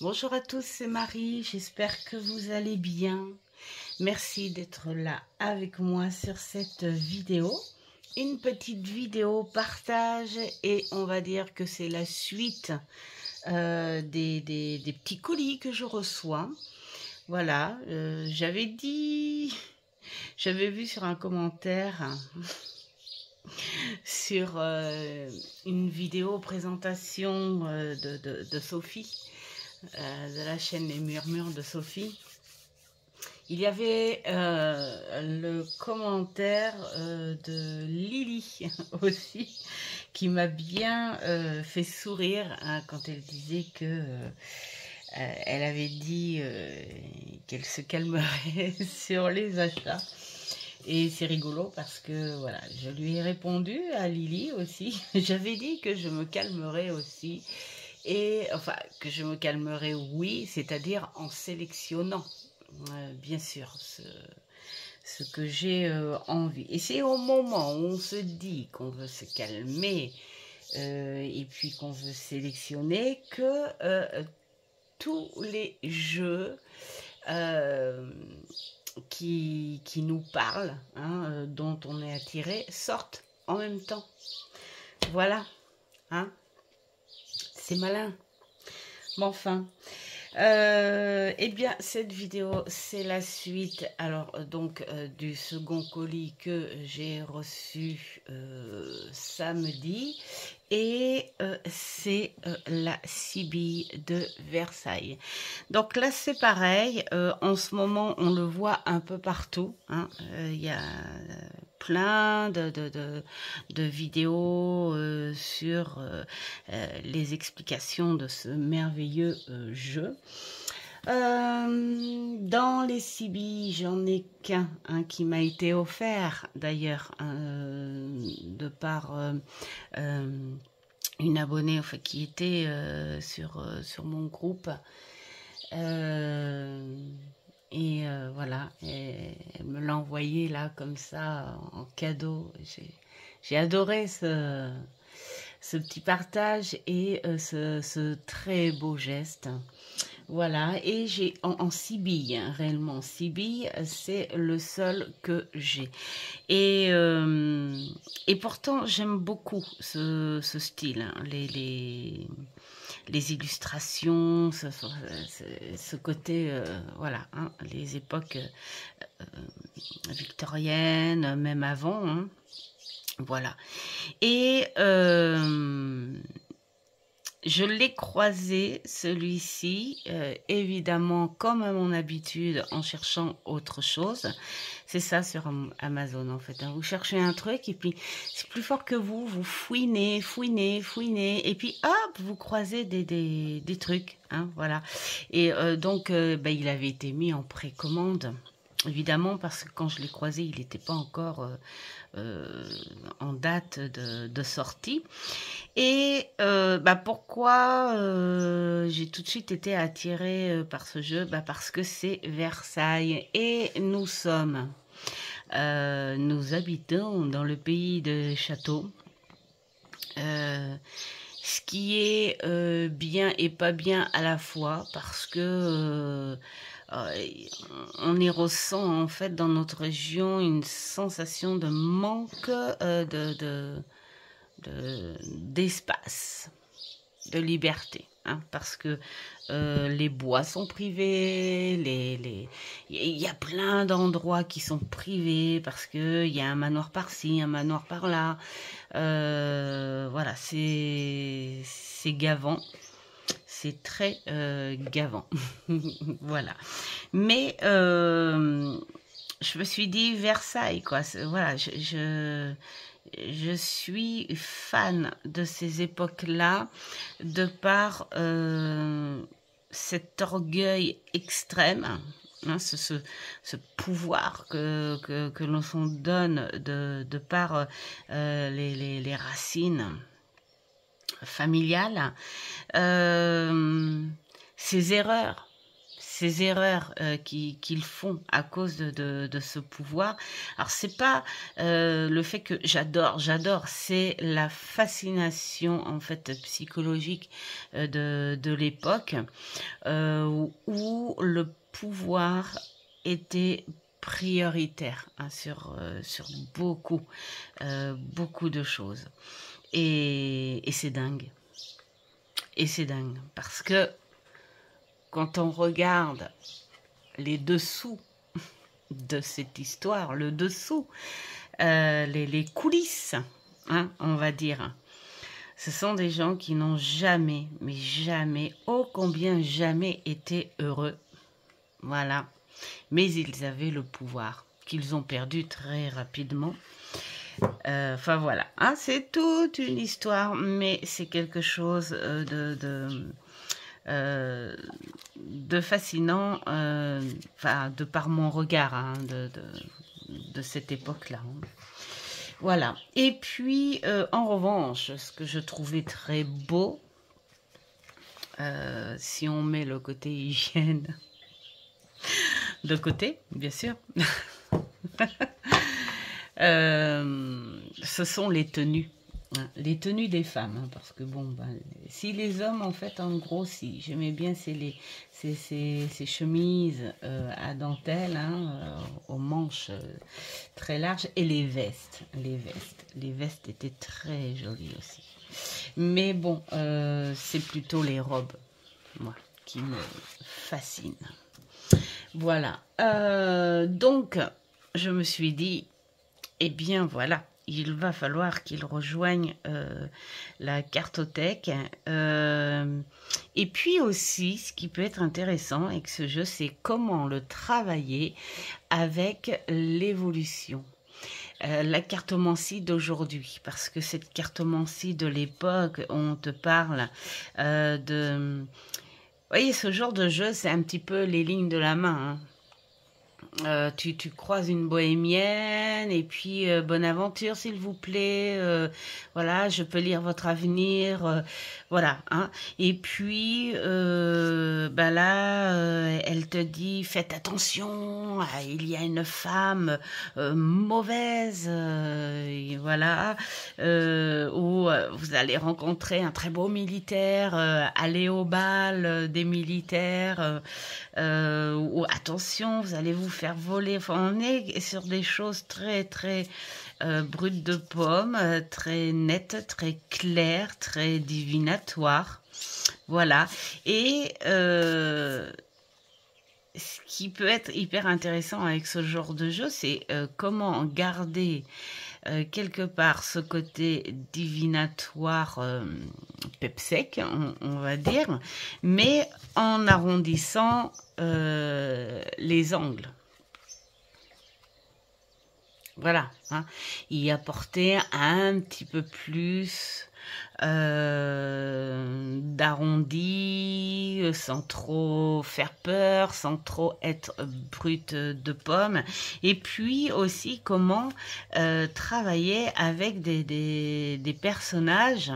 Bonjour à tous, c'est Marie, j'espère que vous allez bien. Merci d'être là avec moi sur cette vidéo. Une petite vidéo partage et on va dire que c'est la suite des petits colis que je reçois. Voilà, j'avais vu sur un commentaire sur une vidéo présentation de Sophie, de la chaîne Les Murmures de Sophie. Il y avait le commentaire de Lily aussi, qui m'a bien fait sourire hein, quand elle disait que elle avait dit qu'elle se calmerait sur les achats. Et c'est rigolo parce que voilà, je lui ai répondu à Lily aussi. J'avais dit que je me calmerais aussi. Et enfin, que je me calmerais, oui, c'est-à-dire en sélectionnant, bien sûr, ce que j'ai envie. Et c'est au moment où on se dit qu'on veut se calmer et puis qu'on veut sélectionner que tous les jeux qui nous parlent, hein, dont on est attiré, sortent en même temps. Voilà, hein, c'est malin. Mais enfin, eh bien, cette vidéo, c'est la suite, alors, donc, du second colis que j'ai reçu samedi. Et c'est la Sibylle de Versailles. Donc là, c'est pareil. En ce moment, on le voit un peu partout. Hein. Y a plein de vidéos sur les explications de ce merveilleux jeu. Dans les Sibylle, j'en ai qu'un hein, qui m'a été offert d'ailleurs de par une abonnée enfin, qui était sur mon groupe. Voilà, et elle me l'a envoyé là comme ça en cadeau. J'ai adoré ce petit partage et ce très beau geste. Voilà, et j'ai en Sibylle, hein, réellement, Sibylle, c'est le seul que j'ai. Et pourtant, j'aime beaucoup ce style, hein, les illustrations, ce côté, voilà, hein, les époques victoriennes, même avant, hein, voilà. Et je l'ai croisé, celui-ci, évidemment, comme à mon habitude, en cherchant autre chose. C'est ça sur Amazon, en fait. Hein. Vous cherchez un truc, et puis c'est plus fort que vous. Vous fouinez, et puis hop, vous croisez des trucs. Hein, voilà. Et donc, il avait été mis en précommande. Évidemment, parce que quand je l'ai croisé, il n'était pas encore en date de sortie. Et pourquoi j'ai tout de suite été attirée par ce jeu parce que c'est Versailles. Et nous habitons dans le pays de châteaux. Ce qui est bien et pas bien à la fois parce que on y ressent en fait dans notre région une sensation de manque d'espace, de liberté. Hein, parce que les bois sont privés, il y a plein d'endroits qui sont privés parce que il y a un manoir par-ci, un manoir par-là. Voilà, c'est gavant. C'est très gavant. Voilà. Mais je me suis dit Versailles, quoi. Voilà, je suis fan de ces époques-là, de par cet orgueil extrême, hein, ce pouvoir que l'on s'en donne de par les racines familiales, ces ces erreurs qu'ils font à cause de ce pouvoir. Alors c'est pas le fait que j'adore, c'est la fascination en fait psychologique de l'époque où le pouvoir était prioritaire hein, sur beaucoup de choses. Et c'est dingue. Et c'est dingue. Parce que quand on regarde les dessous de cette histoire, le dessous, les coulisses, hein, on va dire, ce sont des gens qui n'ont jamais, mais jamais, ô combien jamais été heureux. Voilà. Mais ils avaient le pouvoir qu'ils ont perdu très rapidement. Enfin voilà, hein, c'est toute une histoire, mais c'est quelque chose de fascinant, de par mon regard hein, de cette époque-là. Hein. Voilà. Et puis, en revanche, ce que je trouvais très beau, si on met le côté hygiène de côté, bien sûr, ce sont les tenues. Hein, les tenues des femmes, hein, parce que bon, ben, si les hommes, en fait, en gros, si j'aimais bien, c'est ces chemises à dentelle, hein, aux manches très larges, et les vestes. Les vestes étaient très jolies aussi. Mais bon, c'est plutôt les robes, moi, qui me fascinent. Voilà. Donc, je me suis dit, eh bien, voilà. Il va falloir qu'il rejoigne la cartothèque. Et puis aussi, ce qui peut être intéressant avec ce jeu, c'est comment le travailler avec l'évolution. La cartomancie d'aujourd'hui, parce que cette cartomancie de l'époque, on te parle de... Vous voyez, ce genre de jeu, c'est un petit peu les lignes de la main, hein. Tu croises une bohémienne et puis bonne aventure s'il vous plaît, voilà, je peux lire votre avenir, voilà, hein. Et puis bah là elle te dit faites attention, il y a une femme mauvaise, voilà, où vous allez rencontrer un très beau militaire, aller au bal des militaires, ou attention, vous allez vous faire voler. Enfin, on est sur des choses très très brutes de pomme, très nettes, très claires, très divinatoires. Voilà. Et ce qui peut être hyper intéressant avec ce genre de jeu, c'est comment garder quelque part ce côté divinatoire pepsec, on va dire, mais en arrondissant les angles. Voilà, hein. Y apporter un petit peu plus d'arrondi, sans trop faire peur, sans trop être brute de pomme. Et puis aussi comment travailler avec des personnages,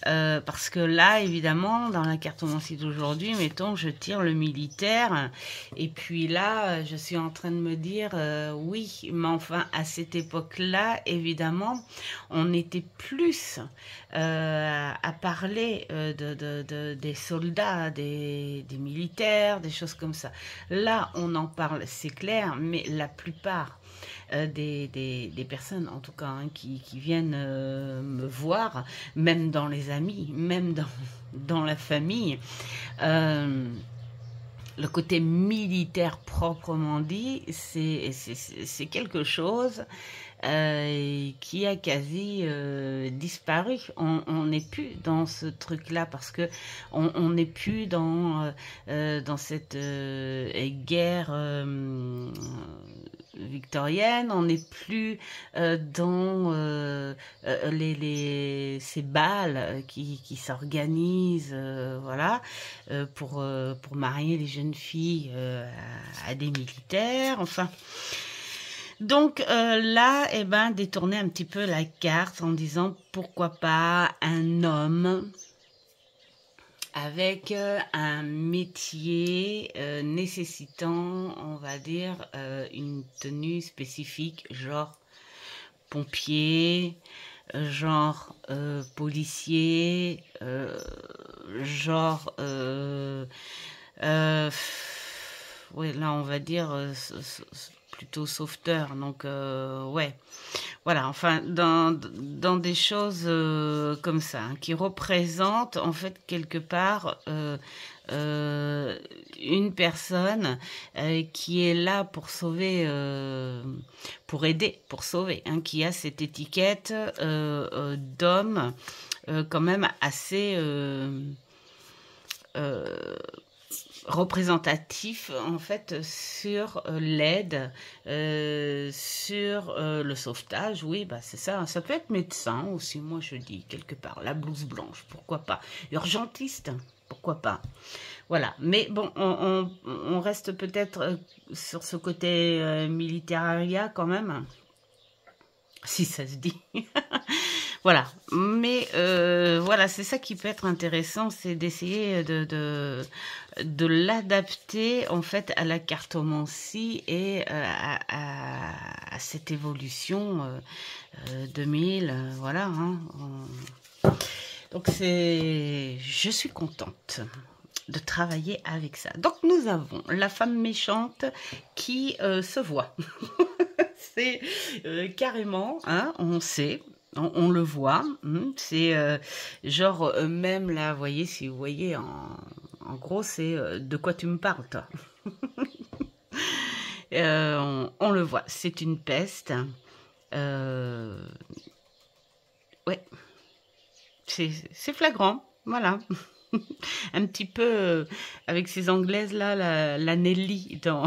parce que là évidemment dans la cartomancie d'aujourd'hui, mettons je tire le militaire et puis là je suis en train de me dire oui, mais enfin à cette époque là évidemment on était plus à parler des soldats, des militaires, des choses comme ça. Là, on en parle, c'est clair, mais la plupart des personnes, en tout cas, hein, qui viennent me voir, même dans les amis, même dans la famille, le côté militaire proprement dit, c'est quelque chose qui a quasi disparu. On n'est plus dans ce truc-là parce que on n'est plus dans cette guerre victorienne, on n'est plus dans ces bals qui s'organisent, voilà, pour marier les jeunes filles à des militaires, enfin. Donc là, eh ben, détourner un petit peu la carte en disant pourquoi pas un homme avec un métier nécessitant, on va dire, une tenue spécifique, genre pompier, genre policier, genre ouais, là on va dire plutôt sauveteur, donc ouais, voilà, enfin dans des choses comme ça, hein, qui représentent en fait quelque part une personne qui est là pour sauver, pour aider, pour sauver, hein, qui a cette étiquette d'homme quand même assez euh, représentatif en fait sur l'aide, sur le sauvetage, oui, bah c'est ça. Ça peut être médecin aussi, moi je dis quelque part, la blouse blanche, pourquoi pas. Urgentiste, pourquoi pas. Voilà, mais bon, on reste peut-être sur ce côté militaria quand même, si ça se dit. Voilà, mais voilà, c'est ça qui peut être intéressant, c'est d'essayer de l'adapter en fait à la cartomancie et à cette évolution 2000, voilà. Hein, donc je suis contente de travailler avec ça. Donc nous avons la femme méchante qui se voit. C'est carrément, hein, on sait. On le voit, c'est genre même là, vous voyez, si vous voyez, en gros, c'est de quoi tu me parles, toi. On le voit, c'est une peste. Ouais, c'est flagrant, voilà. Un petit peu avec ces anglaises là, la Nelly dans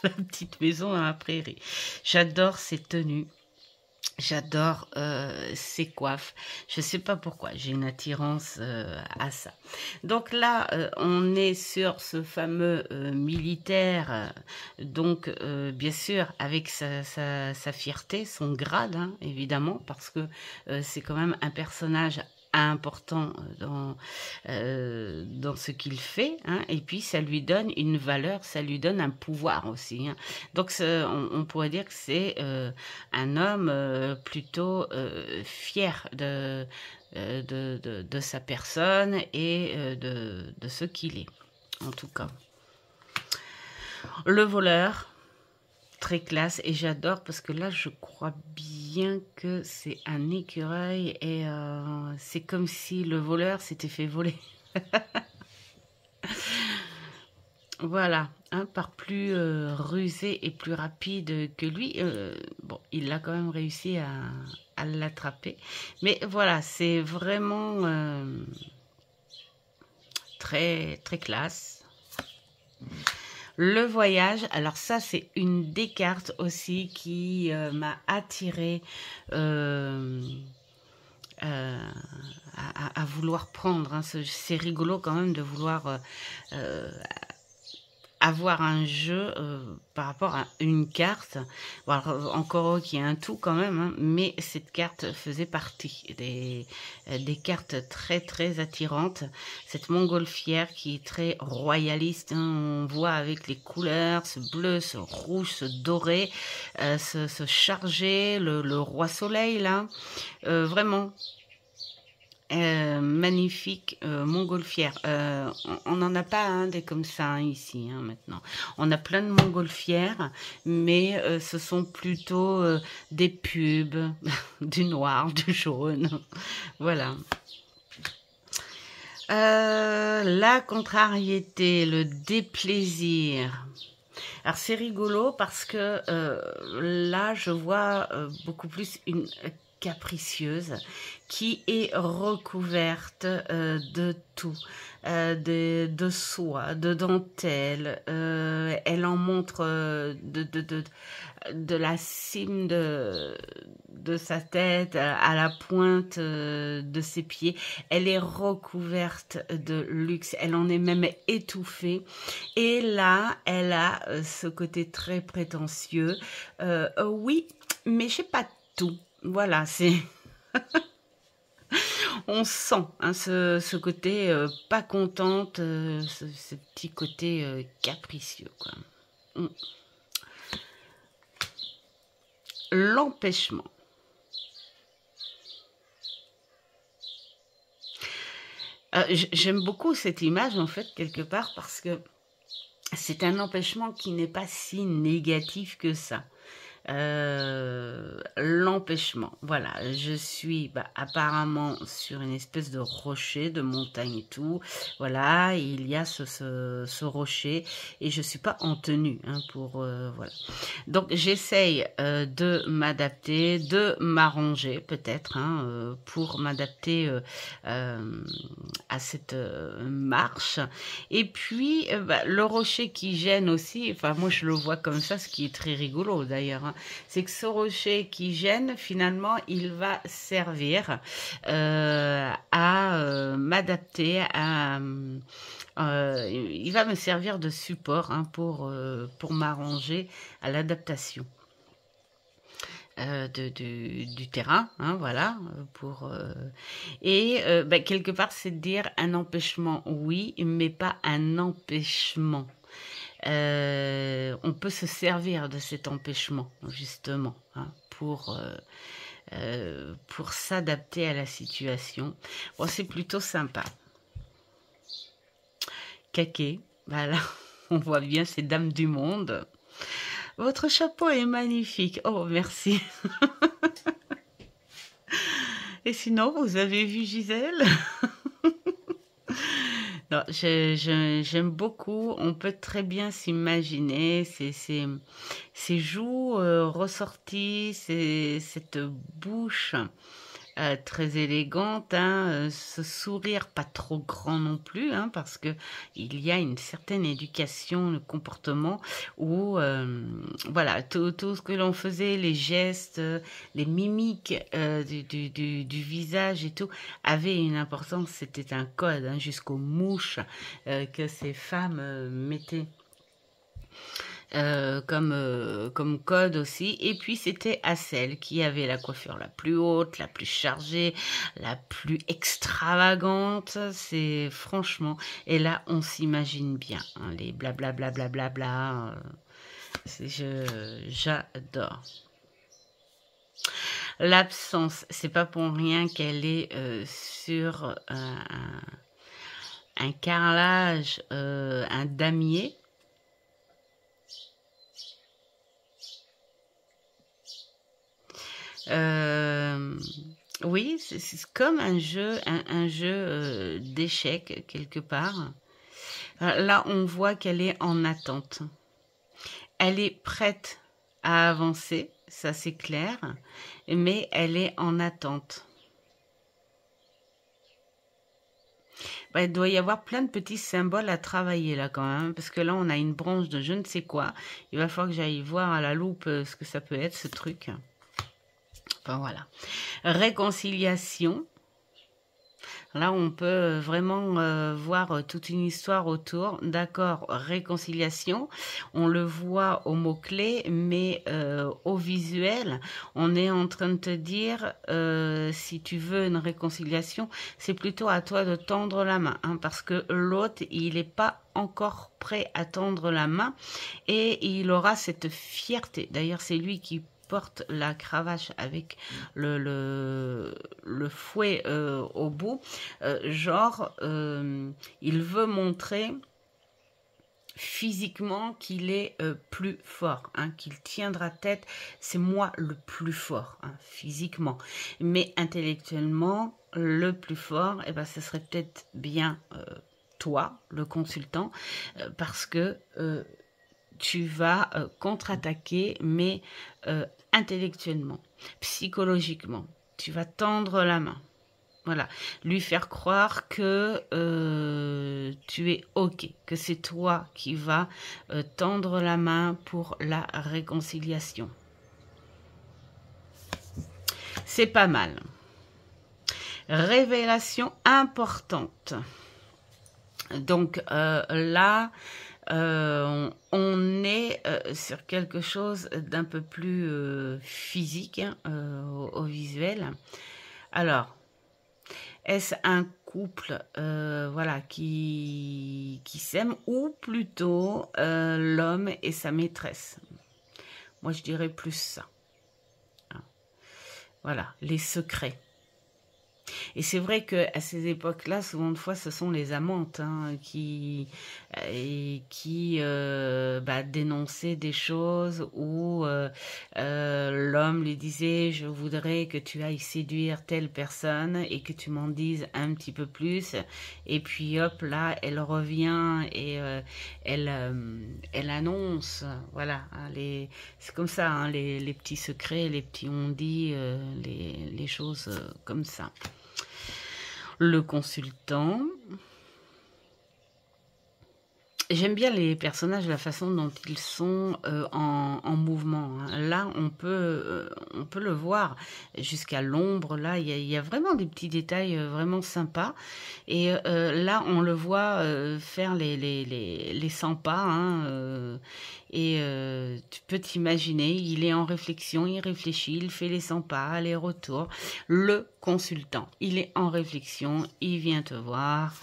la petite maison à la prairie. J'adore ces tenues. J'adore ces coiffes. Je ne sais pas pourquoi, j'ai une attirance à ça. Donc là, on est sur ce fameux militaire, donc bien sûr avec sa fierté, son grade, hein, évidemment, parce que c'est quand même un personnage important dans ce qu'il fait, hein, et puis ça lui donne une valeur, ça lui donne un pouvoir aussi, hein. Donc on pourrait dire que c'est un homme plutôt fier de sa personne et de ce qu'il est, en tout cas. Le voleur, très classe, et j'adore parce que là je crois bien que c'est un écureuil et c'est comme si le voleur s'était fait voler. Voilà, hein, par plus rusé et plus rapide que lui. Bon, il a quand même réussi à l'attraper. Mais voilà, c'est vraiment très, très classe. Le voyage, alors ça c'est une des cartes aussi qui m'a attirée à vouloir prendre, hein. C'est rigolo quand même de vouloir avoir un jeu par rapport à une carte. Bon, alors, encore qu'il y a un tout quand même, hein, mais cette carte faisait partie des cartes très très attirantes. Cette montgolfière qui est très royaliste, hein, on voit avec les couleurs, ce bleu, ce rouge, ce doré, ce chargé, le roi soleil là, vraiment. Magnifique montgolfière. On n'en a pas un des comme ça hein, ici hein, maintenant. On a plein de montgolfières, mais ce sont plutôt des pubs, du noir, du jaune. Voilà. La contrariété, le déplaisir. Alors c'est rigolo parce que là je vois beaucoup plus une capricieuse qui est recouverte de tout, de soie, de dentelle. Elle en montre de la cime de sa tête à la pointe de ses pieds. Elle est recouverte de luxe. Elle en est même étouffée. Et là, elle a ce côté très prétentieux. Oui, mais je sais pas tout. Voilà, c'est... On sent hein, ce côté pas contente, ce petit côté capricieux, quoi. Mm. L'empêchement. J'aime beaucoup cette image, en fait, quelque part, parce que c'est un empêchement qui n'est pas si négatif que ça. L'empêchement, voilà, je suis apparemment sur une espèce de rocher, de montagne et tout, voilà, il y a ce rocher et je suis pas en tenue hein, pour, voilà. Donc j'essaye de m'adapter, de m'arranger peut-être hein, pour m'adapter à cette marche. Et puis le rocher qui gêne aussi, enfin moi je le vois comme ça, ce qui est très rigolo d'ailleurs, hein, c'est que ce rocher qui gêne, finalement, il va servir à m'adapter, il va me servir de support hein, pour m'arranger à l'adaptation. Du terrain, hein, voilà, quelque part c'est de dire un empêchement, oui, mais pas un empêchement. On peut se servir de cet empêchement, justement, hein, pour s'adapter à la situation. Bon, c'est plutôt sympa. Caquet, voilà, on voit bien ces dames du monde. Votre chapeau est magnifique. Oh, merci. Et sinon, vous avez vu Gisèle? Non, j'aime beaucoup. On peut très bien s'imaginer ces joues ressorties, cette bouche très élégante, hein, ce sourire pas trop grand non plus, hein, parce que il y a une certaine éducation, le comportement où voilà tout ce que l'on faisait, les gestes, les mimiques du visage et tout avait une importance. C'était un code hein, jusqu'aux mouches que ces femmes mettaient. Comme code aussi. Et puis c'était à celle qui avait la coiffure la plus haute, la plus chargée, la plus extravagante. C'est franchement. Et là, on s'imagine bien hein, les blablabla. J'adore. L'absence, c'est pas pour rien qu'elle est sur un carrelage, un damier. Oui, c'est comme un jeu, un jeu d'échecs quelque part. Là, on voit qu'elle est en attente. Elle est prête à avancer, ça c'est clair, mais elle est en attente. Il doit y avoir plein de petits symboles à travailler là quand même, parce que là on a une branche de je ne sais quoi. Il va falloir que j'aille voir à la loupe ce que ça peut être ce truc. Enfin voilà. Réconciliation. Là, on peut vraiment voir toute une histoire autour. D'accord, réconciliation. On le voit au mot-clé, mais au visuel, on est en train de te dire, si tu veux une réconciliation, c'est plutôt à toi de tendre la main. Hein, parce que l'autre, il n'est pas encore prêt à tendre la main et il aura cette fierté. D'ailleurs, c'est lui qui porte la cravache avec le fouet au bout, il veut montrer physiquement qu'il est plus fort, hein, qu'il tiendra tête, c'est moi le plus fort, hein, physiquement, mais intellectuellement, le plus fort, eh ben, ce serait peut-être bien toi, le consultant, parce que tu vas contre-attaquer, mais intellectuellement, psychologiquement. Tu vas tendre la main. Voilà. Lui faire croire que tu es OK, que c'est toi qui vas tendre la main pour la réconciliation. C'est pas mal. Révélation importante. Donc là, on est sur quelque chose d'un peu plus physique hein, au visuel. Alors, Est-ce un couple voilà, qui s'aime ou plutôt l'homme et sa maîtresse? Moi, je dirais plus ça. Hein. Voilà, les secrets. Et c'est vrai qu'à ces époques-là, souvent de fois, ce sont les amantes hein, qui bah, dénonçaient des choses où l'homme lui disait « Je voudrais que tu ailles séduire telle personne et que tu m'en dises un petit peu plus. » Et puis hop, là, elle revient et elle annonce. Voilà, hein, c'est comme ça, hein, les petits secrets, les petits on-dit, les choses comme ça. Le consultant. J'aime bien les personnages, la façon dont ils sont en mouvement. Hein. Là, on peut le voir jusqu'à l'ombre. Là, il y a vraiment des petits détails vraiment sympas. Et là, on le voit faire les 100 pas. Hein, et tu peux t'imaginer, il est en réflexion, il réfléchit, il fait les 100 pas, aller-retour. Le consultant, il est en réflexion, il vient te voir.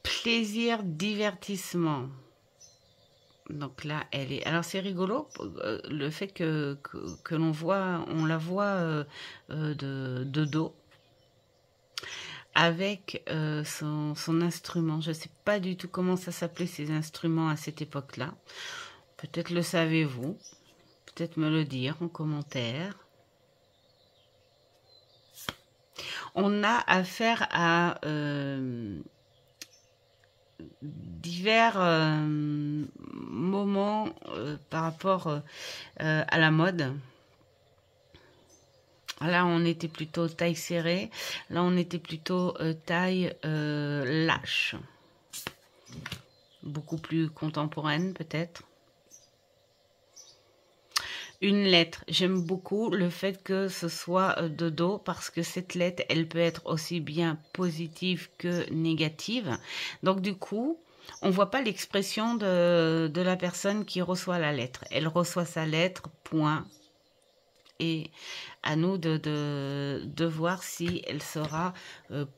Plaisir, divertissement. Donc là, elle est... Alors c'est rigolo, le fait que l'on voit, on la voit de dos avec son instrument. Je ne sais pas du tout comment ça s'appelait ces instruments à cette époque-là. Peut-être le savez-vous. Peut-être me le dire en commentaire. On a affaire à... divers moments par rapport à la mode. Là, on était plutôt taille serrée. Là, on était plutôt taille lâche. Beaucoup plus contemporaine, peut-être. Une lettre. J'aime beaucoup le fait que ce soit de dos parce que cette lettre, elle peut être aussi bien positive que négative. Donc, du coup, on ne voit pas l'expression de la personne qui reçoit la lettre. Elle reçoit sa lettre, point. Et à nous de voir si elle sera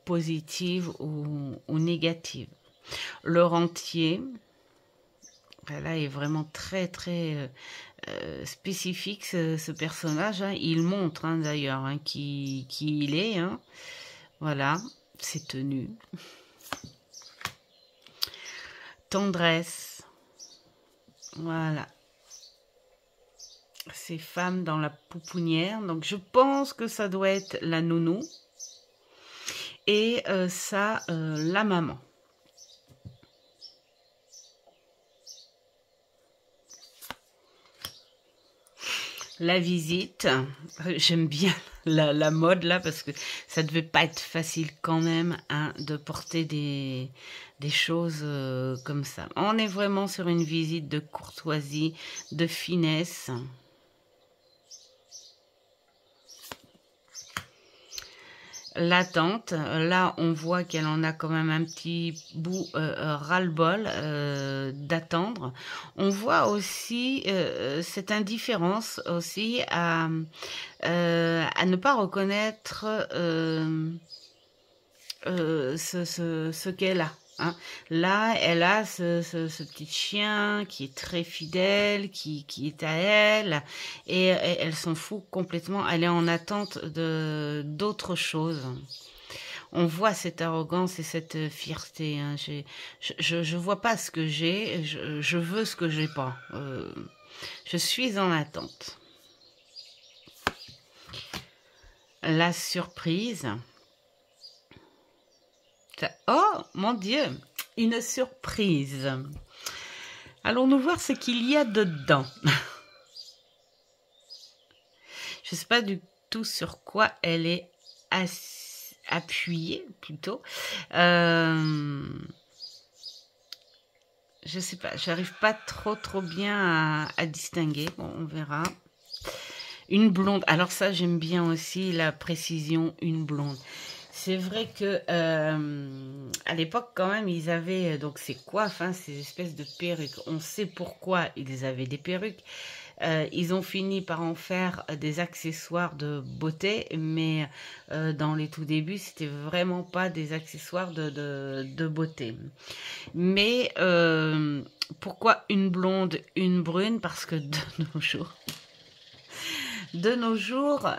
positive ou négative. Le rentier, là, est vraiment très, très spécifique, ce personnage. Hein. Il montre, hein, d'ailleurs, hein, qui il est. Hein. Voilà, ses tenues. Tendresse. Voilà. Ces femmes dans la pouponnière. Donc, je pense que ça doit être la nounou. Et ça, la maman. La visite. J'aime bien la mode, là, parce que ça devait pas être facile quand même hein, de porter des choses comme ça. On est vraiment sur une visite de courtoisie, de finesse. L'attente, là on voit qu'elle en a quand même un petit bout ras-le-bol d'attendre. On voit aussi cette indifférence aussi à ne pas reconnaître ce qu'elle a. Hein. Là, elle a ce petit chien qui est très fidèle, qui est à elle, et elle s'en fout complètement. Elle est en attente d'autre chose. On voit cette arrogance et cette fierté. Hein. Je vois pas ce que j'ai, je veux ce que j'ai pas. Je suis en attente. La surprise. Oh, mon Dieu, une surprise. Allons-nous voir ce qu'il y a dedans. Je ne sais pas du tout sur quoi elle est appuyée, plutôt. Je ne sais pas, j'arrive pas trop bien à distinguer. Bon, on verra. Une blonde. Alors ça, j'aime bien aussi la précision, une blonde. C'est vrai que à l'époque, quand même, ils avaient donc ces coiffes, hein, ces espèces de perruques. On sait pourquoi ils avaient des perruques. Ils ont fini par en faire des accessoires de beauté, mais dans les tout débuts, c'était vraiment pas des accessoires de beauté. Mais pourquoi une blonde, une brune? Parce que de nos jours,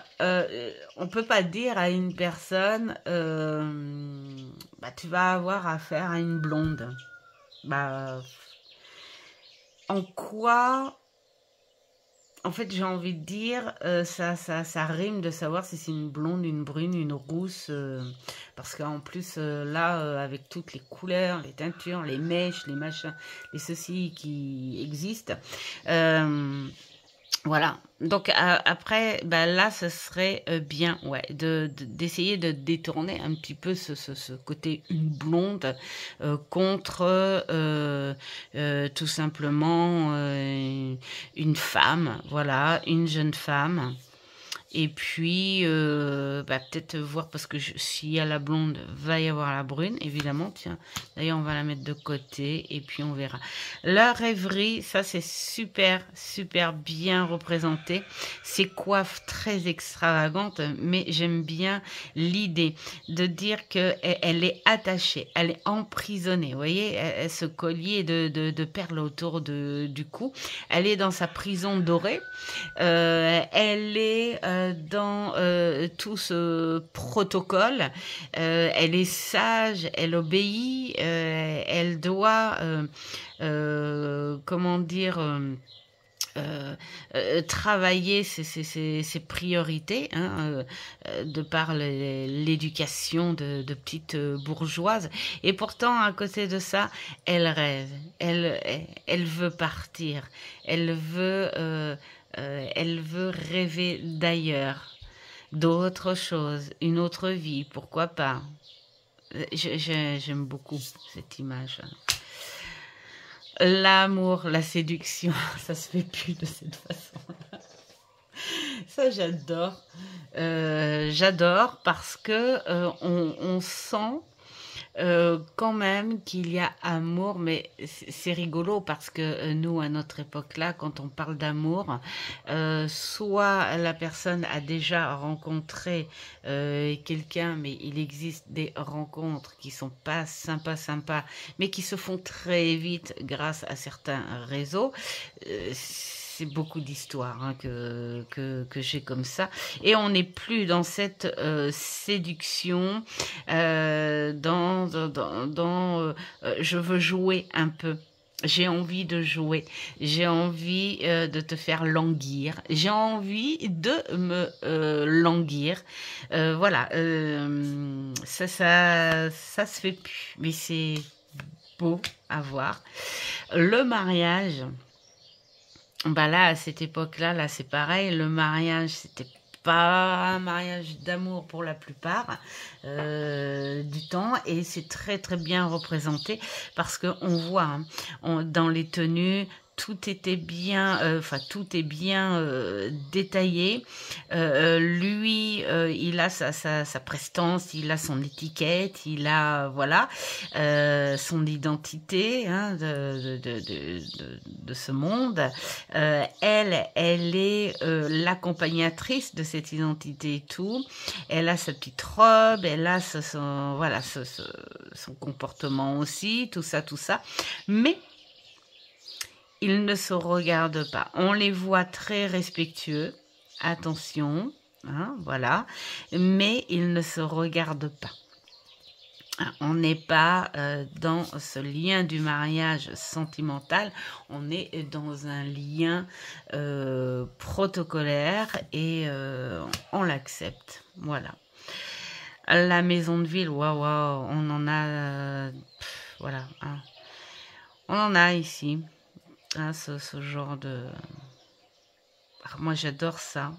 on peut pas dire à une personne, bah, tu vas avoir affaire à une blonde. Bah, en quoi, en fait, j'ai envie de dire, ça rime de savoir si c'est une blonde, une brune, une rousse, parce qu'en plus, là, avec toutes les couleurs, les teintures, les mèches, les machins, les ceci qui existent, voilà. Donc après, bah, là, ce serait bien, ouais, d'essayer de détourner un petit peu ce côté une blonde contre tout simplement une femme, voilà, une jeune femme. Et puis, bah, peut-être voir, parce que s'il y a la blonde, va y avoir la brune, évidemment. Tiens, d'ailleurs, on va la mettre de côté et puis on verra. La rêverie, ça c'est super, super bien représenté. Ces coiffes très extravagantes, mais j'aime bien l'idée de dire qu'elle est attachée, elle est emprisonnée. Vous voyez, ce collier de perles autour du cou. Elle est dans sa prison dorée. Elle est dans tout ce protocole. Elle est sage, elle obéit, elle doit, comment dire, travailler ses priorités, hein, de par l'éducation de petite bourgeoise. Et pourtant, à côté de ça, elle rêve, elle veut partir, elle veut rêver d'ailleurs, d'autre chose, une autre vie, pourquoi pas. J'aime beaucoup cette image. L'amour, la séduction, ça se fait plus de cette façon. Ça, j'adore. J'adore parce que on sent quand même qu'il y a amour, mais c'est rigolo parce que nous, à notre époque-là, quand on parle d'amour, soit la personne a déjà rencontré quelqu'un, mais il existe des rencontres qui sont pas sympas, mais qui se font très vite grâce à certains réseaux. C'est beaucoup d'histoires, hein, que j'ai comme ça. Et on n'est plus dans cette séduction, je veux jouer un peu. J'ai envie de jouer. J'ai envie de te faire languir. J'ai envie de me languir. Voilà. Ça se fait plus. Mais c'est beau à voir. Le mariage. Bah là, à cette époque-là, là, c'est pareil. Le mariage, c'était pas un mariage d'amour pour la plupart du temps, et c'est très très bien représenté parce que on voit, hein, dans les tenues, tout était bien, enfin tout est bien détaillé. Lui, il a sa prestance, il a son étiquette, il a voilà son identité, hein, de ce monde. Elle est l'accompagnatrice de cette identité et tout. Elle a sa petite robe, elle a voilà, son comportement aussi, tout ça. Mais ils ne se regardent pas. On les voit très respectueux, attention, hein, voilà, mais ils ne se regardent pas. On n'est pas dans ce lien du mariage sentimental, on est dans un lien protocolaire et on l'accepte. Voilà. La maison de ville, waouh, on en a, voilà, hein. On en a ici, hein, ce genre de... Alors, moi, j'adore ça.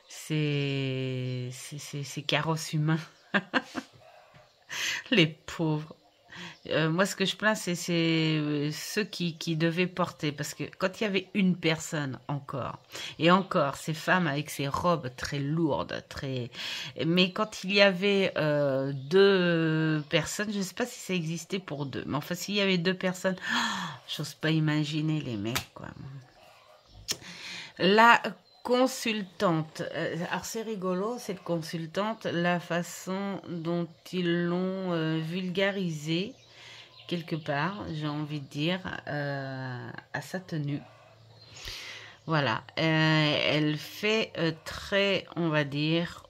Ces carrosses humains. Les pauvres. Moi, ce que je plains, c'est ceux qui devaient porter. Parce que quand il y avait une personne encore, et encore, ces femmes avec ces robes très lourdes, très... Mais quand il y avait deux personnes, je ne sais pas si ça existait pour deux, mais enfin, s'il y avait deux personnes, j'ose pas imaginer les mecs, quoi. La consultante, alors c'est rigolo, cette consultante, la façon dont ils l'ont vulgarisée, quelque part, j'ai envie de dire, à sa tenue. Voilà, elle fait très, on va dire,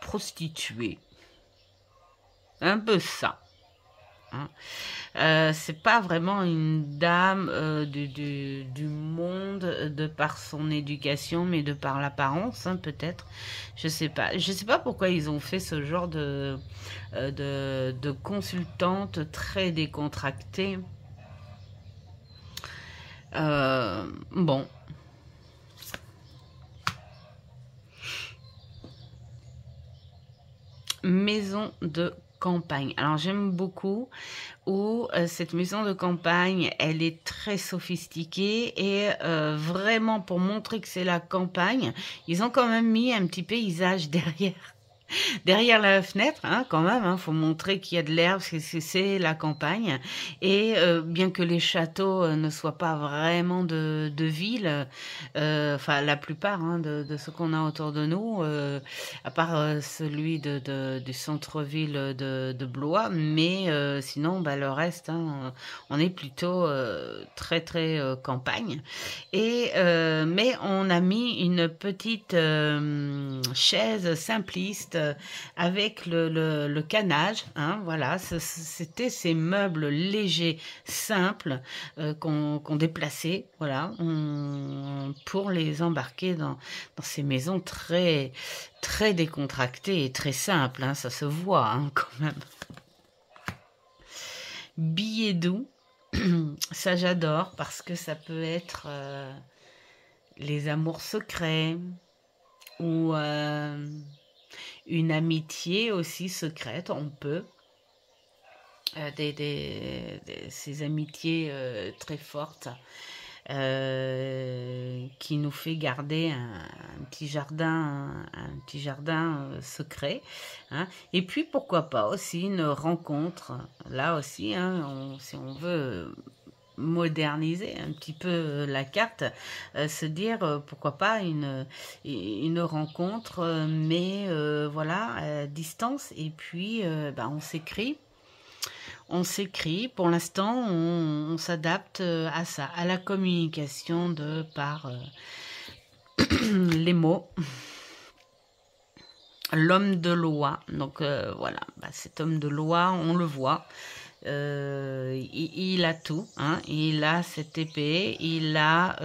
prostituée. Un peu ça. Hein. C'est pas vraiment une dame du monde de par son éducation, mais de par l'apparence, hein, peut-être. Je sais pas. Je sais pas pourquoi ils ont fait ce genre de consultante très décontractée. Bon. Maison de campagne. Alors j'aime beaucoup où cette maison de campagne, elle est très sophistiquée et vraiment pour montrer que c'est la campagne, ils ont quand même mis un petit paysage derrière la fenêtre, hein, quand même, hein, faut montrer qu'il y a de l'herbe, c'est la campagne. Et bien que les châteaux ne soient pas vraiment de ville, enfin la plupart hein, de ceux qu'on a autour de nous, à part celui du centre-ville de Blois, mais sinon bah, le reste, hein, on est plutôt très très campagne. Et mais on a mis une petite chaise simpliste avec le canage, hein, voilà, c'était ces meubles légers, simples qu'on déplaçait, voilà, pour les embarquer dans ces maisons très très décontractées et très simples, hein, ça se voit hein, quand même. Billets doux, ça j'adore parce que ça peut être les amours secrets ou une amitié aussi secrète, on peut. Ces amitiés très fortes qui nous fait garder un petit jardin secret. Hein. Et puis pourquoi pas aussi une rencontre, là aussi, hein, si on veut moderniser un petit peu la carte, se dire pourquoi pas une rencontre, mais voilà, à distance, et puis bah, on s'écrit. On s'écrit, pour l'instant, on s'adapte à ça, à la communication de par les mots. L'homme de loi, donc voilà, bah, cet homme de loi, on le voit. Il a tout, hein. Il a cette épée, il a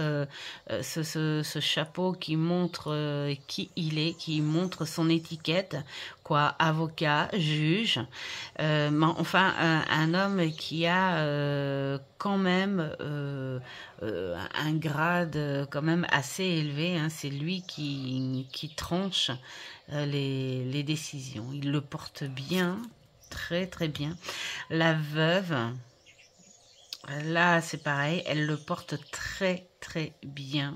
ce chapeau qui montre qui il est, qui montre son étiquette, quoi, avocat, juge, enfin un homme qui a quand même un grade quand même assez élevé, hein. C'est lui qui tranche les décisions, il le porte bien. Très très bien. La veuve, là c'est pareil, elle le porte très très bien.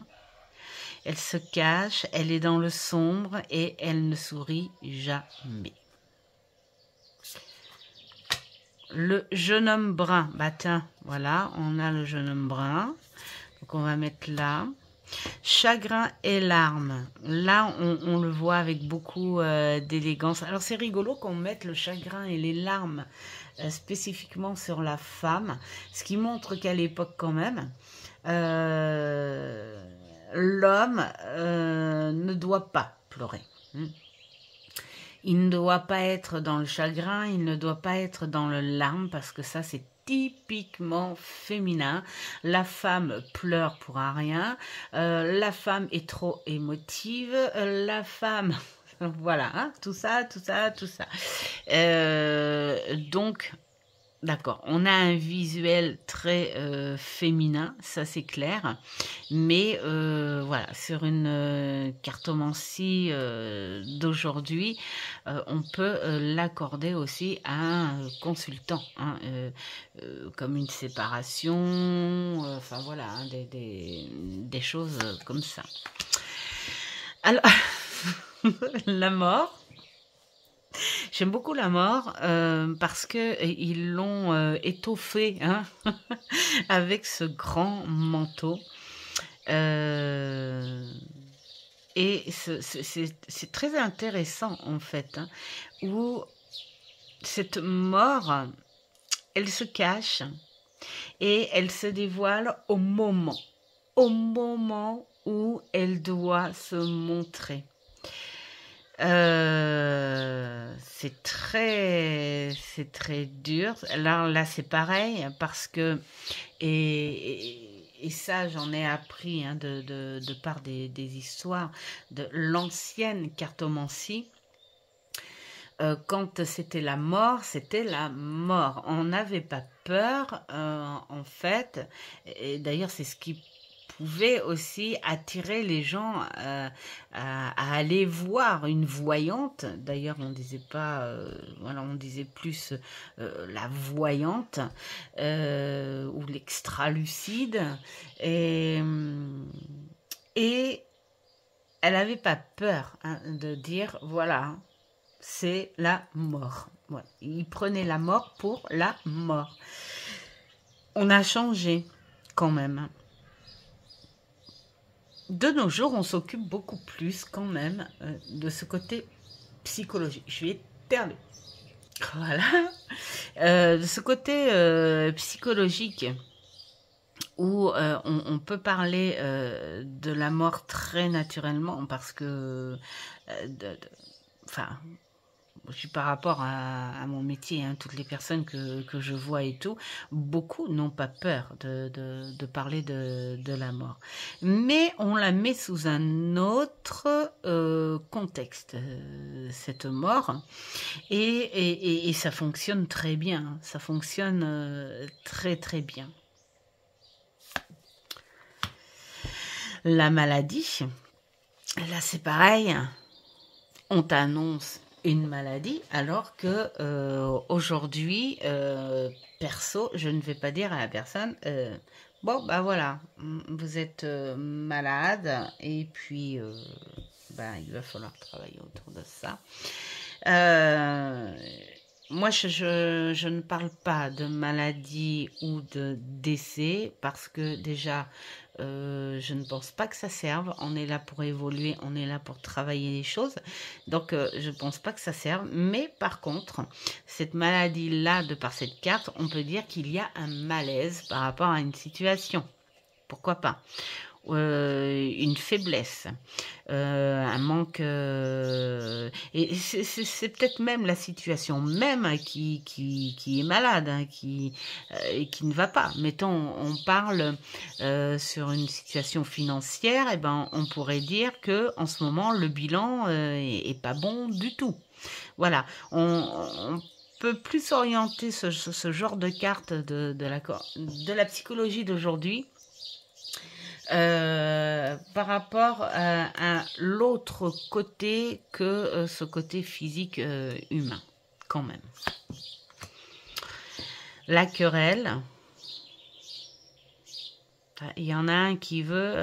Elle se cache, elle est dans le sombre et elle ne sourit jamais. Le jeune homme brun, bah tiens, voilà, on a le jeune homme brun. Donc on va mettre là. Chagrin et larmes. Là, on le voit avec beaucoup d'élégance. Alors, c'est rigolo qu'on mette le chagrin et les larmes spécifiquement sur la femme, ce qui montre qu'à l'époque, quand même, l'homme ne doit pas pleurer. Il ne doit pas être dans le chagrin, il ne doit pas être dans le larme, parce que ça, c'est typiquement féminin. La femme pleure pour un rien, la femme est trop émotive, la femme... voilà, hein, tout ça. Donc, D'accord, on a un visuel très féminin, ça c'est clair, mais voilà, sur une cartomancie d'aujourd'hui, on peut l'accorder aussi à un consultant, hein, comme une séparation, enfin voilà, hein, des choses comme ça. Alors, la mort. J'aime beaucoup la mort parce que ils l'ont étoffé, hein, avec ce grand manteau. Euh, et c'est très intéressant en fait, hein, où cette mort, elle se cache et elle se dévoile au moment où elle doit se montrer. C'est très dur. Là c'est pareil parce que et ça j'en ai appris, hein, de par des histoires de l'ancienne cartomancie. Quand c'était la mort, c'était la mort. On n'avait pas peur, en fait. Et d'ailleurs, c'est ce qui pouvait aussi attirer les gens à aller voir une voyante. D'ailleurs, on disait pas, voilà, on disait plus la voyante ou l'extra-lucide. Et, et elle n'avait pas peur, hein, de dire, voilà, c'est la mort. Voilà. Il prenait la mort pour la mort. On a changé quand même. De nos jours, on s'occupe beaucoup plus quand même de ce côté psychologique. Je vais éternuer. Voilà. De ce côté psychologique où on peut parler de la mort très naturellement parce que enfin, je suis par rapport à mon métier, hein, toutes les personnes que je vois et tout, beaucoup n'ont pas peur de parler de la mort. Mais on la met sous un autre contexte, cette mort, et ça fonctionne très bien, ça fonctionne très très bien. La maladie, là c'est pareil, on t'annonce une maladie alors que aujourd'hui, perso, je ne vais pas dire à la personne bon bah voilà, vous êtes malade et puis bah, il va falloir travailler autour de ça. Moi, je ne parle pas de maladie ou de décès parce que déjà, je ne pense pas que ça serve. On est là pour évoluer, on est là pour travailler les choses. Donc, je ne pense pas que ça serve. Mais par contre, cette maladie-là, de par cette carte, on peut dire qu'il y a un malaise par rapport à une situation. Pourquoi pas? Une faiblesse, un manque, et c'est peut-être même la situation même qui est malade, hein, qui ne va pas. Mettons, on parle sur une situation financière, et ben on pourrait dire que en ce moment le bilan est pas bon du tout. Voilà, on peut plus orienter ce genre de carte de la psychologie d'aujourd'hui par rapport à l'autre côté que ce côté physique humain, quand même. La querelle. Il y en a un qui veut,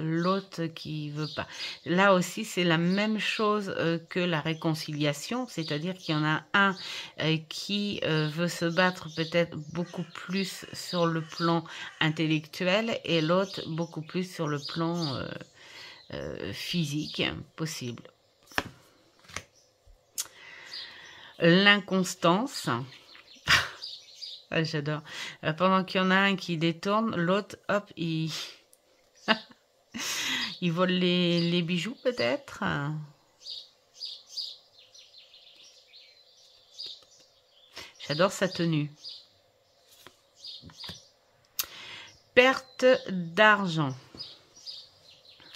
l'autre qui veut pas. Là aussi, c'est la même chose que la réconciliation, c'est-à-dire qu'il y en a un qui veut se battre peut-être beaucoup plus sur le plan intellectuel et l'autre beaucoup plus sur le plan physique, possible. L'inconstance. Ah, j'adore. Pendant qu'il y en a un qui détourne, l'autre, hop, il vole les bijoux peut-être. J'adore sa tenue. Perte d'argent.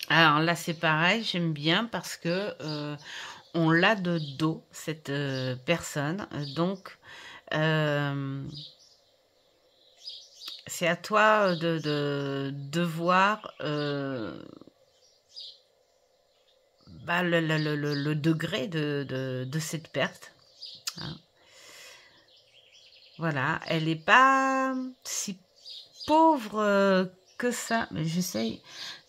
Alors là, c'est pareil, j'aime bien parce que on l'a de dos, cette personne. Donc, c'est à toi de voir bah, le degré de cette perte. Hein. Voilà, elle n'est pas si pauvre que ça, mais j'essaye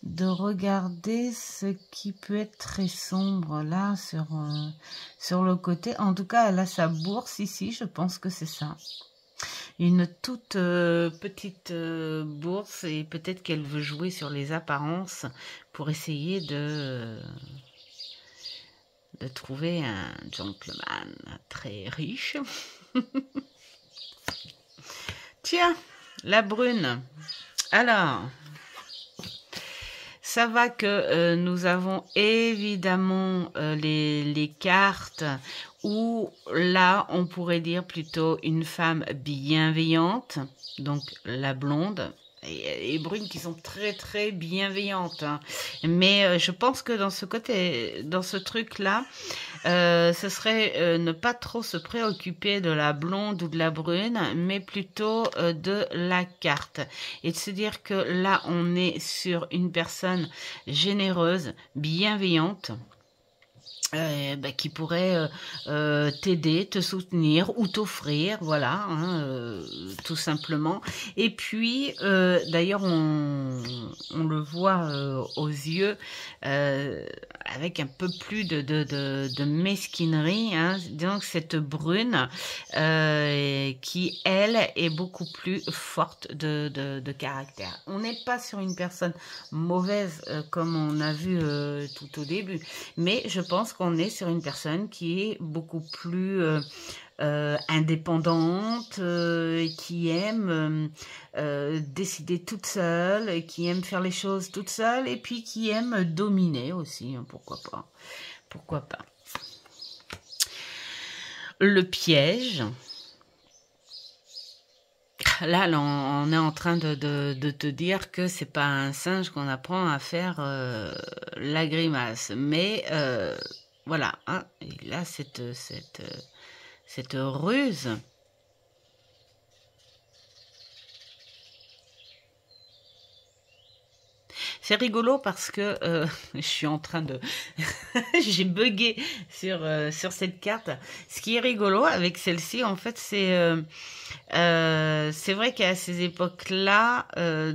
de regarder ce qui peut être très sombre là sur le côté. En tout cas, elle a sa bourse ici, je pense que c'est ça. Une toute petite bourse, et peut-être qu'elle veut jouer sur les apparences pour essayer de trouver un gentleman très riche. Tiens, la brune. Alors, ça va que nous avons évidemment les cartes où là, on pourrait dire plutôt une femme bienveillante, donc la blonde, et brune qui sont très très bienveillantes. Hein. Mais je pense que dans ce côté, dans ce truc-là, ce serait ne pas trop se préoccuper de la blonde ou de la brune, mais plutôt de la carte. Et de se dire que là, on est sur une personne généreuse, bienveillante, bah, qui pourrait t'aider, te soutenir ou t'offrir, voilà, hein, tout simplement. Et puis, d'ailleurs, on le voit aux yeux, avec un peu plus de mesquinerie, hein, donc cette brune qui, elle, est beaucoup plus forte de caractère. On n'est pas sur une personne mauvaise comme on a vu tout au début, mais je pense qu'on est sur une personne qui est beaucoup plus indépendante, qui aime décider toute seule, qui aime faire les choses toute seule, et puis qui aime dominer aussi, hein, pourquoi pas. Pourquoi pas. Le piège. Là, on est en train de te dire que c'est pas un singe qu'on apprend à faire la grimace, mais voilà, hein, et là cette ruse. C'est rigolo parce que je suis en train de... J'ai bugué sur cette carte. Ce qui est rigolo avec celle-ci, en fait, c'est vrai qu'à ces époques-là,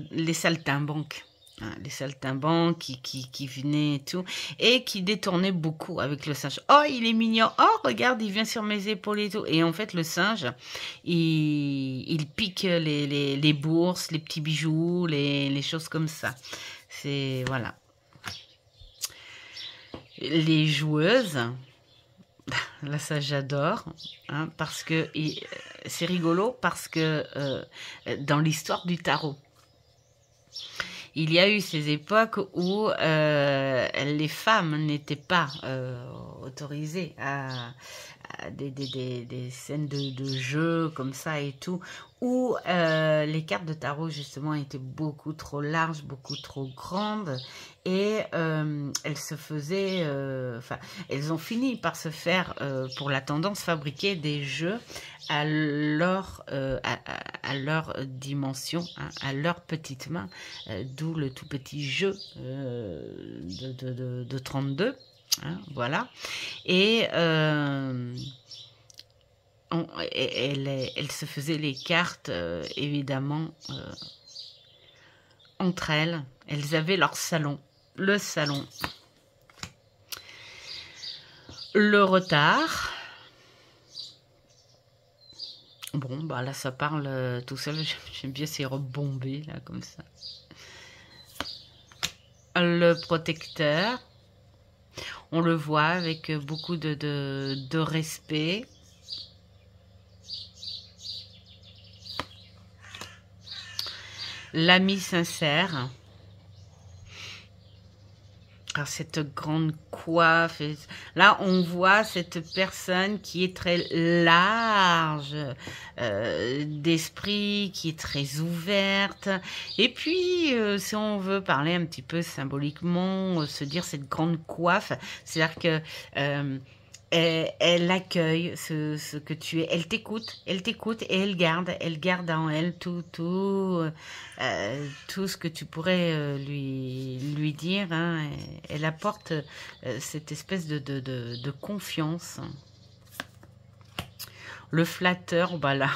les saltimbanques, hein, les saltimbanques qui venaient et tout, et qui détournaient beaucoup avec le singe. Oh, il est mignon. Oh, regarde, il vient sur mes épaules et tout. Et en fait, le singe, il pique les bourses, les petits bijoux, les choses comme ça. C'est, voilà. Les joueuses, là ça j'adore, hein, parce que c'est rigolo, parce que dans l'histoire du tarot, il y a eu ces époques où les femmes n'étaient pas autorisées à des scènes de jeu comme ça et tout, où les cartes de tarot justement étaient beaucoup trop larges, beaucoup trop grandes, et elles se faisaient, enfin, elles ont fini par se faire, pour la tendance, fabriquer des jeux à leur dimension, hein, à leur petite main, d'où le tout petit jeu de 32. Hein, voilà. Et elle se faisait les cartes, évidemment, entre elles. Elles avaient leur salon, le salon. Le retard. Bon, bah là, ça parle tout seul. J'aime bien ces robes bombées, là, comme ça. Le protecteur. On le voit avec beaucoup de respect. L'ami sincère. Alors, cette grande coiffe. Là, on voit cette personne qui est très large d'esprit, qui est très ouverte. Et puis, si on veut parler un petit peu symboliquement, se dire cette grande coiffe, c'est-à-dire que elle accueille ce que tu es. Elle t'écoute et elle garde en elle tout ce que tu pourrais lui dire. Hein. Elle apporte cette espèce de confiance. Le flatteur, bah là.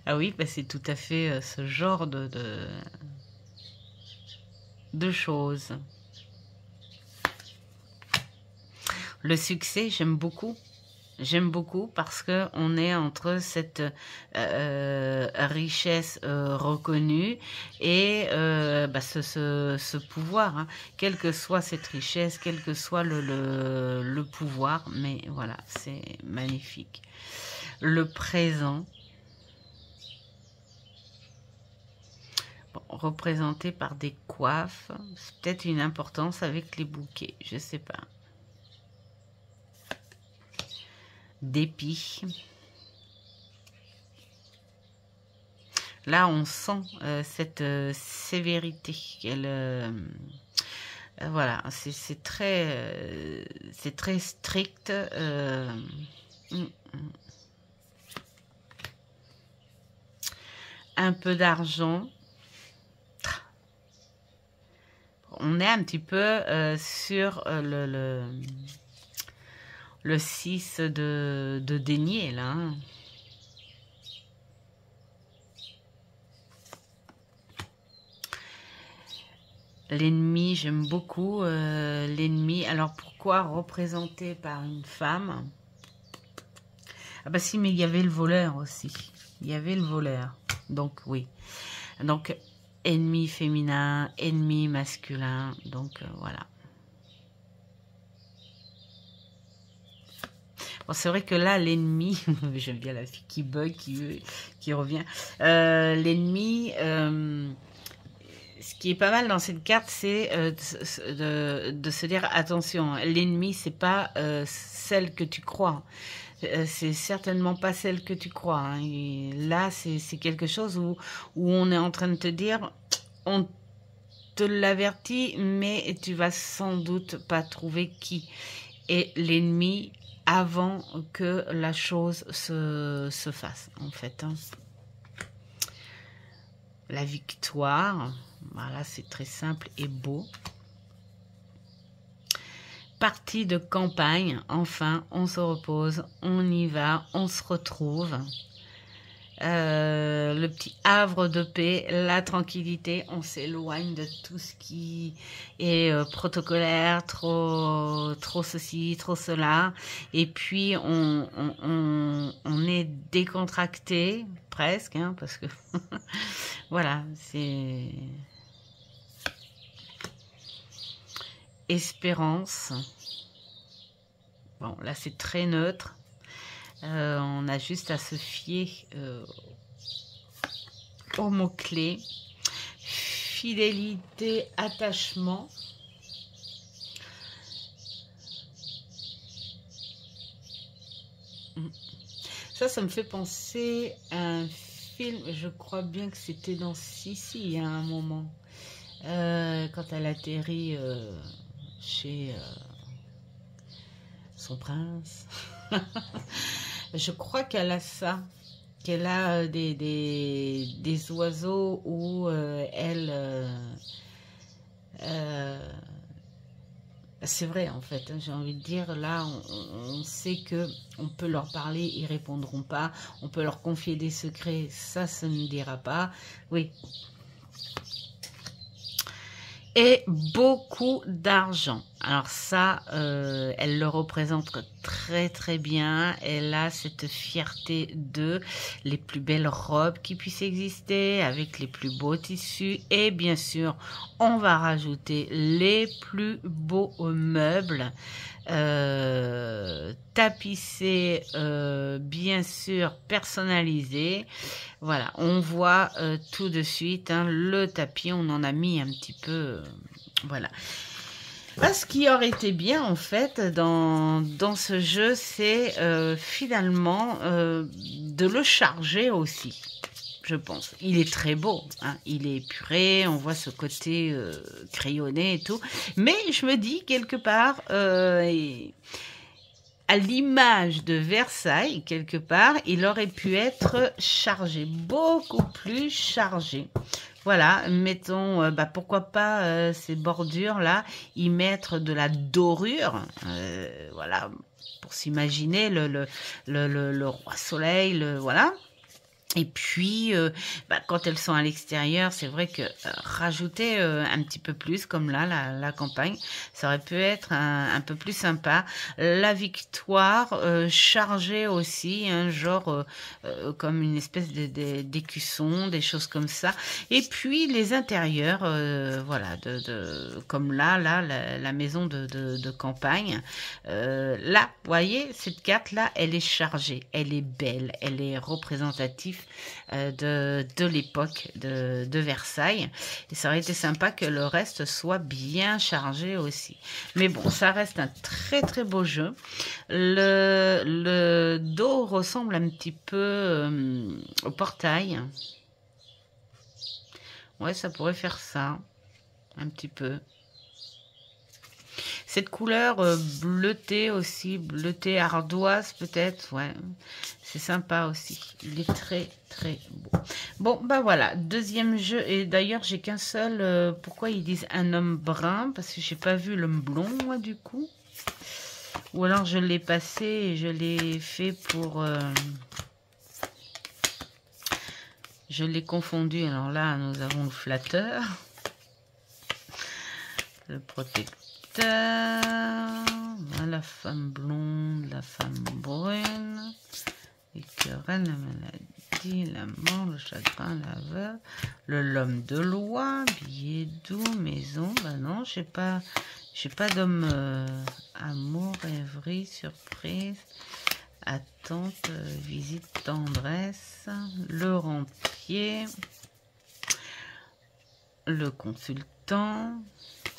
Ah oui, bah c'est tout à fait ce genre de choses. Le succès, j'aime beaucoup. J'aime beaucoup parce que on est entre cette richesse reconnue et bah, ce pouvoir, hein. Quelle que soit cette richesse, quel que soit le pouvoir, mais voilà, c'est magnifique. Le présent, bon, représenté par des coiffes, c'est peut-être une importance avec les bouquets, je sais pas. Dépit. Là, on sent cette sévérité. Voilà, c'est très strict. Un peu d'argent. On est un petit peu sur le 6 de denier, là. Hein. L'ennemi, j'aime beaucoup l'ennemi. Alors, pourquoi représenté par une femme? Ah bah si, mais il y avait le voleur aussi. Il y avait le voleur. Donc, oui. Donc, ennemi féminin, ennemi masculin. Donc, voilà. Bon, c'est vrai que là, l'ennemi, j'aime bien la fille qui bug, qui revient. L'ennemi, ce qui est pas mal dans cette carte, c'est de se dire, attention, l'ennemi, c'est pas celle que tu crois. C'est certainement pas celle que tu crois. Hein. Et là, c'est quelque chose où on est en train de te dire, on te l'avertit, mais tu vas sans doute pas trouver qui est l'ennemi avant que la chose se fasse, en fait. Hein. La victoire, voilà, c'est très simple et beau. Partie de campagne, enfin, on se repose, on y va, on se retrouve. Le petit havre de paix, la tranquillité, on s'éloigne de tout ce qui est protocolaire, trop ceci, trop cela, et puis on est décontracté, presque, hein, parce que voilà, c'est espérance. Bon, là c'est très neutre. On a juste à se fier aux mots-clés. Fidélité, attachement. Ça me fait penser à un film, je crois bien que c'était dans Sissi, il y a un moment, quand elle atterrit chez son prince. Je crois qu'elle a ça, qu'elle a des oiseaux où c'est vrai en fait, hein, j'ai envie de dire, là on sait que on peut leur parler, ils répondront pas, on peut leur confier des secrets, ça ne dira pas, oui. Et beaucoup d'argent. Alors ça, elle le représente très très bien. Elle a cette fierté de les plus belles robes qui puissent exister, avec les plus beaux tissus. Et bien sûr, on va rajouter les plus beaux meubles. Tapissés, bien sûr, personnalisés. Voilà, on voit tout de suite hein, le tapis, on en a mis un petit peu, voilà. Là, ce qui aurait été bien en fait dans ce jeu, c'est finalement de le charger aussi. je pense. Il est très beau, hein. Il est épuré, on voit ce côté crayonné et tout. Mais je me dis, quelque part, à l'image de Versailles, quelque part, il aurait pu être chargé, beaucoup plus chargé. Voilà, mettons, pourquoi pas ces bordures-là, y mettre de la dorure, voilà, pour s'imaginer le roi soleil, voilà. Et puis, quand elles sont à l'extérieur, c'est vrai que rajouter un petit peu plus, comme là, la campagne, ça aurait pu être un peu plus sympa. La victoire, chargée aussi, hein, genre comme une espèce d'écusson, des choses comme ça. Et puis, les intérieurs, voilà, comme là, la maison de campagne. Là, vous voyez, cette carte-là, elle est chargée, elle est belle, elle est représentative de l'époque de Versailles. Et ça aurait été sympa que le reste soit bien chargé aussi. Mais bon, ça reste un très très beau jeu. Le dos ressemble un petit peu au portail. Ouais, ça pourrait faire ça. Un petit peu. Cette couleur bleutée aussi, bleutée ardoise peut-être, ouais, c'est sympa aussi. Il est très très beau. Bon, voilà, deuxième jeu, et d'ailleurs j'ai qu'un seul, pourquoi ils disent un homme brun? Parce que j'ai pas vu l'homme blond, moi, du coup. Ou alors je l'ai passé et je l'ai fait pour... je l'ai confondu, alors là nous avons le flatteur. Le protecteur. La femme blonde, la femme brune, les querelles, la maladie, la mort, le chagrin, la veuve, l'homme de loi, billet doux, maison. Non, j'ai pas d'homme. Amour, rêverie, surprise, attente, visite, tendresse, le rentier, le consultant.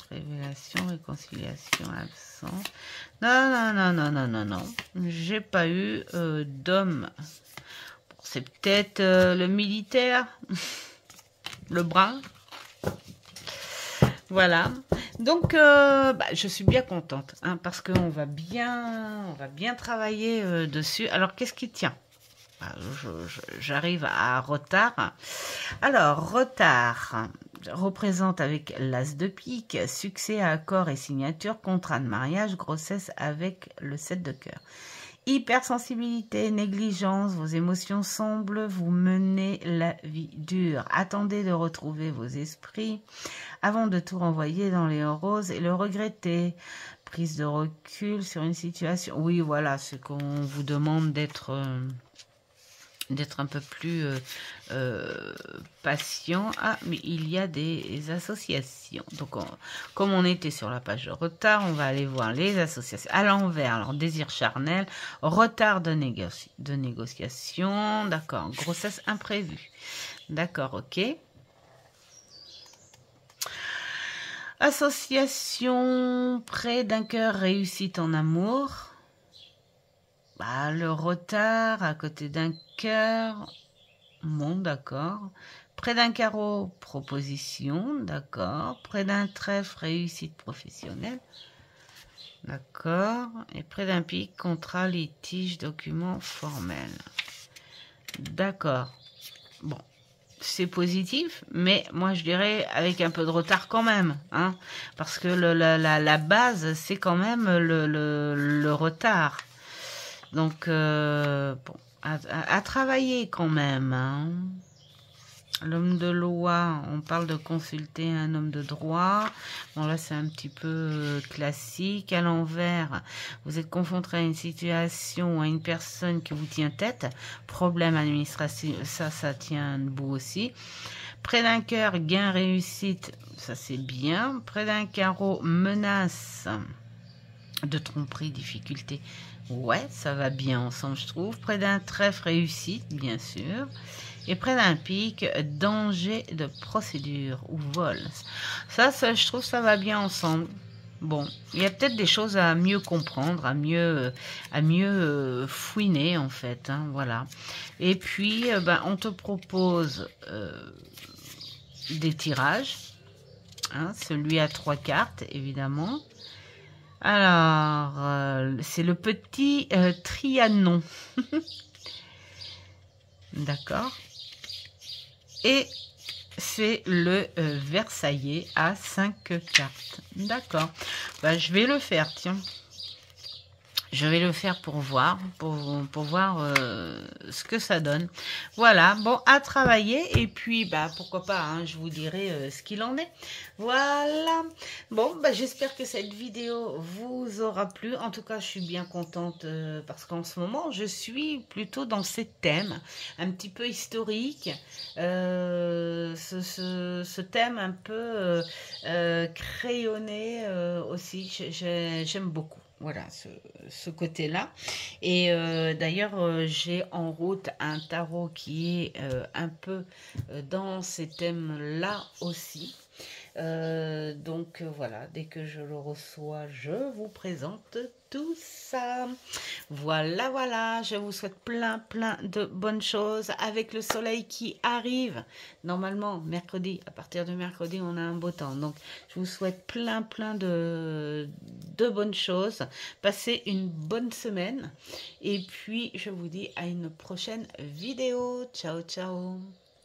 Révélation, réconciliation, absence. Non. J'ai pas eu d'homme. Bon, c'est peut-être le militaire, le brun. Voilà. Donc, je suis bien contente, hein, parce qu'on va bien travailler dessus. Alors, qu'est-ce qui tient? J'arrive à retard. Alors, retard représente avec l'as de pique, succès à accord et signature, contrat de mariage, grossesse avec le 7 de cœur. Hypersensibilité, négligence, vos émotions semblent vous mener la vie dure. Attendez de retrouver vos esprits avant de tout renvoyer dans les roses et le regretter. Prise de recul sur une situation. Oui, voilà, ce qu'on vous demande d'être un peu plus patient. Ah, mais il y a des associations. Donc, comme on était sur la page de retard, on va aller voir les associations. À l'envers, alors, désir charnel, retard de négociation, d'accord, grossesse imprévue. D'accord, ok. Association, près d'un cœur, réussite en amour. Le retard à côté d'un cœur, bon, d'accord. Près d'un carreau, proposition, d'accord. Près d'un trèfle, réussite professionnelle, d'accord. Et près d'un pic, contrat, litige, document formel, d'accord. Bon, c'est positif, mais moi je dirais avec un peu de retard quand même, hein, parce que la base, c'est quand même le retard. Donc, bon, à travailler quand même. Hein. L'homme de loi, on parle de consulter un homme de droit. Bon, là, c'est un petit peu classique. À l'envers, vous êtes confronté à une situation ou à une personne qui vous tient tête. Problème administratif, ça tient debout aussi. Près d'un cœur, gain, réussite, ça c'est bien. Près d'un carreau, menace de tromperie, difficulté. Ouais, ça va bien ensemble, je trouve. Près d'un trèfle, réussite, bien sûr. Et près d'un pic, danger de procédure ou vol. Ça, je trouve, ça va bien ensemble. Bon, il y a peut-être des choses à mieux comprendre, à mieux fouiner en fait, hein, voilà. Et puis, ben, on te propose des tirages, hein, celui à 3 cartes, évidemment. Alors, c'est le petit Trianon, d'accord. Et c'est le Versaillais à 5 cartes, d'accord. Bah, je vais le faire, tiens. Je vais le faire pour voir, ce que ça donne. Voilà, bon, à travailler. Et puis, bah, pourquoi pas, hein, je vous dirai ce qu'il en est. Voilà. Bon, bah, j'espère que cette vidéo vous aura plu. En tout cas, je suis bien contente parce qu'en ce moment, je suis plutôt dans ces thèmes un petit peu historiques. Ce thème un peu crayonné aussi, j'aime beaucoup. Voilà, ce côté-là. Et d'ailleurs, j'ai en route un tarot qui est un peu dans ces thèmes-là aussi. Donc voilà, dès que je le reçois, je vous présente tout ça. Voilà, voilà, je vous souhaite plein de bonnes choses avec le soleil qui arrive. Normalement, mercredi, à partir de mercredi, on a un beau temps. Donc, je vous souhaite plein de bonnes choses. Passez une bonne semaine. Et puis, je vous dis à une prochaine vidéo. Ciao, ciao.